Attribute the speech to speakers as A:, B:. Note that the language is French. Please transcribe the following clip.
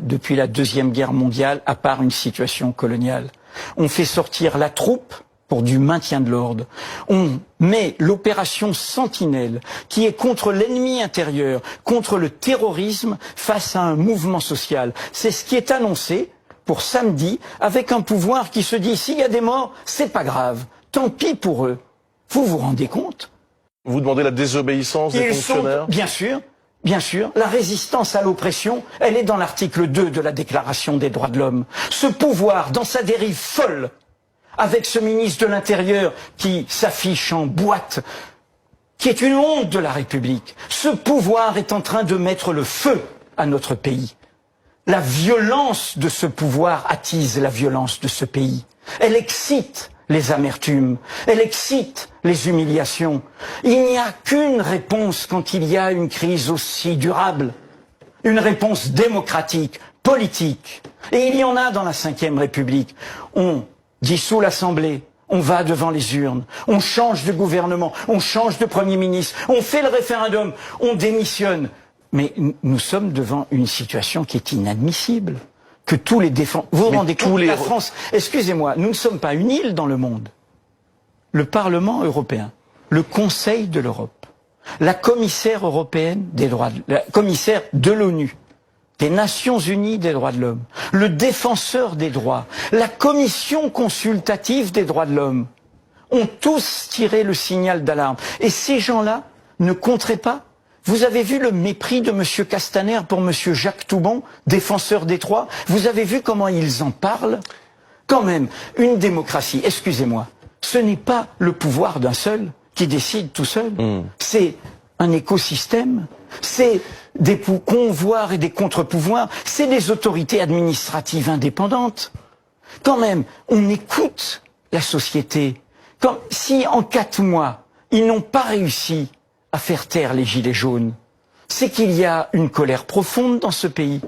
A: depuis la Deuxième Guerre mondiale, à part une situation coloniale. On fait sortir la troupe pour du maintien de l'ordre. On met l'opération Sentinelle, qui est contre l'ennemi intérieur, contre le terrorisme, face à un mouvement social. C'est ce qui est annoncé pour samedi, avec un pouvoir qui se dit, s'il y a des morts, c'est pas grave, tant pis pour eux. Vous vous rendez compte?
B: Vous demandez la désobéissance des fonctionnaires?
A: Bien sûr. Bien sûr, la résistance à l'oppression, elle est dans l'article 2 de la Déclaration des droits de l'homme. Ce pouvoir, dans sa dérive folle, avec ce ministre de l'Intérieur qui s'affiche en boîte, qui est une honte de la République, ce pouvoir est en train de mettre le feu à notre pays. La violence de ce pouvoir attise la violence de ce pays. Elle excite les amertumes, elle excite les humiliations. Il n'y a qu'une réponse quand il y a une crise aussi durable, une réponse démocratique, politique. Et il y en a dans la Ve République. On dissout l'Assemblée, on va devant les urnes, on change de gouvernement, on change de Premier ministre, on fait le référendum, on démissionne. Mais nous sommes devant une situation qui est inadmissible. Que tous les défenseurs... Vous vous rendez compte que la France... Excusez-moi, nous ne sommes pas une île dans le monde. Le Parlement européen, le Conseil de l'Europe, la commissaire européenne des droits... la commissaire de l'ONU, des Nations Unies des droits de l'homme, le défenseur des droits, la commission consultative des droits de l'homme, ont tous tiré le signal d'alarme. Et ces gens-là ne compteraient pas. Vous avez vu le mépris de M. Castaner pour M. Jacques Toubon, défenseur des droits? Vous avez vu comment ils en parlent? Quand même, une démocratie, excusez-moi, ce n'est pas le pouvoir d'un seul qui décide tout seul. C'est un écosystème, c'est des convoirs et des contre-pouvoirs, c'est des autorités administratives indépendantes. Quand même, on écoute la société. Si en 4 mois, ils n'ont pas réussi à faire taire les gilets jaunes, c'est qu'il y a une colère profonde dans ce pays.